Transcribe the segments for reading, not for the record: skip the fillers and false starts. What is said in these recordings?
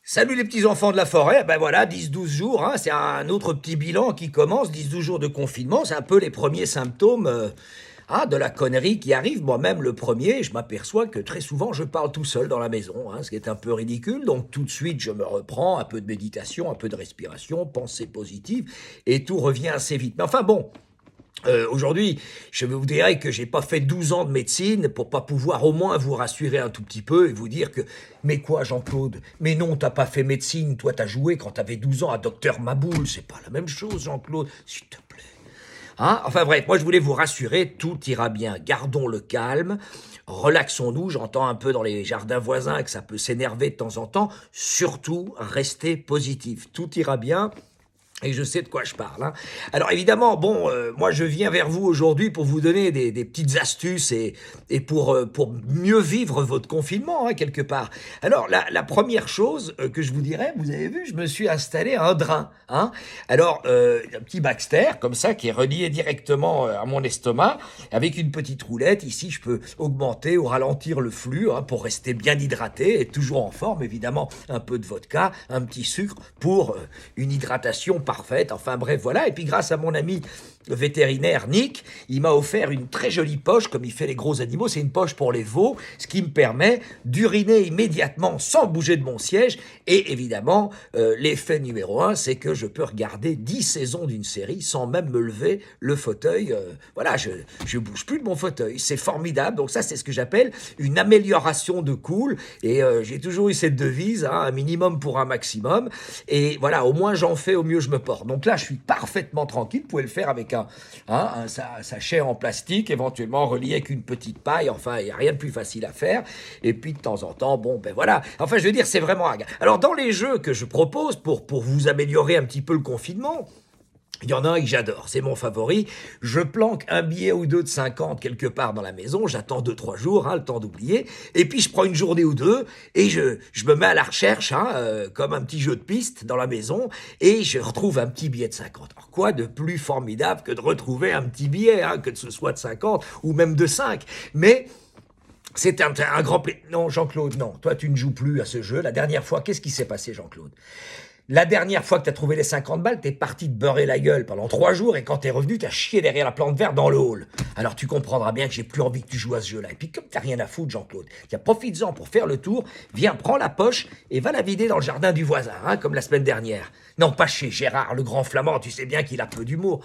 Salut les petits enfants de la forêt, ben voilà, 10-12 jours, hein, c'est un autre petit bilan qui commence, 10-12 jours de confinement, c'est un peu les premiers symptômes de la connerie qui arrive. Moi-même, le premier, je m'aperçois que très souvent, je parle tout seul dans la maison, ce qui est un peu ridicule, donc tout de suite, je me reprends, un peu de méditation, un peu de respiration, pensée positive, et tout revient assez vite. Mais enfin bon, aujourd'hui, je vous dirais que j'ai pas fait 12 ans de médecine pour pas pouvoir au moins vous rassurer un tout petit peu et vous dire que mais quoi Jean-Claude? Mais non, t'as pas fait médecine, toi t'as joué quand t'avais 12 ans à Docteur Maboul, c'est pas la même chose Jean-Claude, s'il te plaît. Enfin bref, moi je voulais vous rassurer, tout ira bien, gardons le calme, relaxons-nous, j'entends un peu dans les jardins voisins que ça peut s'énerver de temps en temps, surtout restez positif, tout ira bien. Et je sais de quoi je parle. Alors évidemment, bon, moi je viens vers vous aujourd'hui pour vous donner des petites astuces et pour mieux vivre votre confinement, quelque part. Alors la première chose que je vous dirais, vous avez vu, je me suis installé un drain. Alors, un petit Baxter, comme ça, qui est relié directement à mon estomac, avec une petite roulette. Ici, je peux augmenter ou ralentir le flux pour rester bien hydraté et toujours en forme, évidemment. Un peu de vodka, un petit sucre pour une hydratation parfaite. Enfin bref, voilà. Et puis grâce à mon ami vétérinaire Nick, il m'a offert une très jolie poche, comme il fait les gros animaux. C'est une poche pour les veaux, ce qui me permet d'uriner immédiatement sans bouger de mon siège. Et évidemment, l'effet numéro 1, c'est que je peux regarder 10 saisons d'une série sans même me lever le fauteuil. Voilà, je bouge plus de mon fauteuil. C'est formidable. Donc ça, c'est ce que j'appelle une amélioration de cool. Et j'ai toujours eu cette devise, un minimum pour un maximum. Et voilà, au moins j'en fais, au mieux je me porte. Donc là, je suis parfaitement tranquille. Vous pouvez le faire avec un sachet en plastique, éventuellement relié avec une petite paille. Enfin, il n'y a rien de plus facile à faire. Et puis de temps en temps, bon, ben voilà. Enfin, je veux dire, c'est vraiment... Alors, dans les jeux que je propose pour vous améliorer un petit peu le confinement, il y en a un que j'adore, c'est mon favori. Je planque un billet ou deux de 50 quelque part dans la maison, j'attends 2-3 jours, le temps d'oublier, et puis je prends une journée ou deux, et je me mets à la recherche, comme un petit jeu de piste dans la maison, et je retrouve un petit billet de 50. Alors quoi de plus formidable que de retrouver un petit billet, que ce soit de 50 ou même de 5. Mais... c'est un grand plaisir. Non, Jean-Claude, non. Toi, tu ne joues plus à ce jeu. La dernière fois, qu'est-ce qui s'est passé, Jean-Claude? La dernière fois que t'as trouvé les 50 balles, t'es parti te beurrer la gueule pendant 3 jours et quand t'es revenu, t'as chié derrière la plante verte dans le hall. Alors tu comprendras bien que j'ai plus envie que tu joues à ce jeu-là. Et puis comme t'as rien à foutre, Jean-Claude, tiens, profites-en pour faire le tour, viens, prends la poche et va la vider dans le jardin du voisin, comme la semaine dernière. Non, pas chez Gérard, le grand flamand, tu sais bien qu'il a peu d'humour.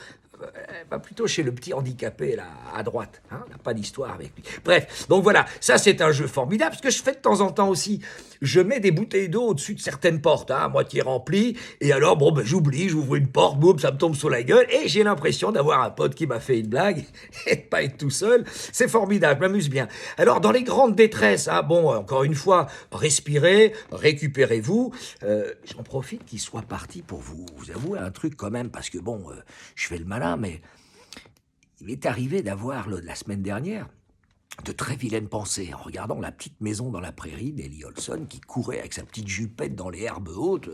Plutôt chez le petit handicapé, là, à droite. On n'a pas d'histoire avec lui. Bref, donc voilà, ça c'est un jeu formidable. Ce que je fais de temps en temps aussi, je mets des bouteilles d'eau au-dessus de certaines portes, à moitié remplies, et alors, bon, j'oublie, j'ouvre une porte, boum, ça me tombe sur la gueule, et j'ai l'impression d'avoir un pote qui m'a fait une blague, et de pas être tout seul. C'est formidable, je m'amuse bien. Alors, dans les grandes détresses, encore une fois, respirez, récupérez-vous. J'en profite qu'il soit parti pour vous avouer un truc quand même, parce que bon, je fais le malin, mais il m'est arrivé d'avoir, la semaine dernière, de très vilaines pensées en regardant la petite maison dans la prairie d'Ellie Olson qui courait avec sa petite jupette dans les herbes hautes.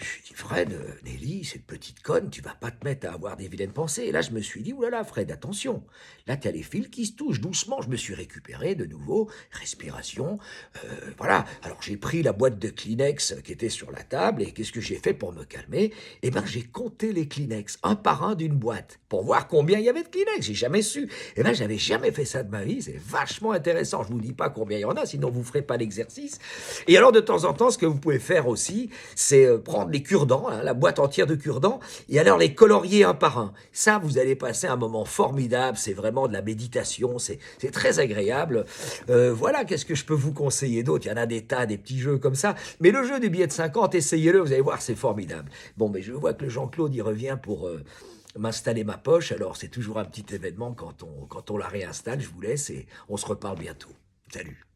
Je lui dis, Fred, Nelly, cette petite conne, tu vas pas te mettre à avoir des vilaines pensées. Et là, je me suis dit, oulala, Fred, attention. Là, t'as les fils qui se touchent doucement. Je me suis récupéré de nouveau, respiration. Voilà. Alors, j'ai pris la boîte de Kleenex qui était sur la table et qu'est-ce que j'ai fait pour me calmer? Eh ben, j'ai compté les Kleenex, un par un d'une boîte, pour voir combien il y avait de Kleenex. J'ai jamais su. Eh ben, j'avais jamais fait ça de ma vie. C'est vachement intéressant. Je vous dis pas combien il y en a, sinon vous ferez pas l'exercice. Et alors, de temps en temps, ce que vous pouvez faire aussi, c'est prendre les cure-dents, la boîte entière de cure-dents, et alors les colorier un par un. Ça, vous allez passer un moment formidable, c'est vraiment de la méditation, c'est très agréable. Voilà, qu'est-ce que je peux vous conseiller d'autre? Il y en a des tas, des petits jeux comme ça, mais le jeu du billet de 50, essayez-le, vous allez voir, c'est formidable. Bon, mais je vois que le Jean-Claude, il revient pour m'installer ma poche, alors c'est toujours un petit événement quand on la réinstalle, je vous laisse, et on se reparle bientôt. Salut.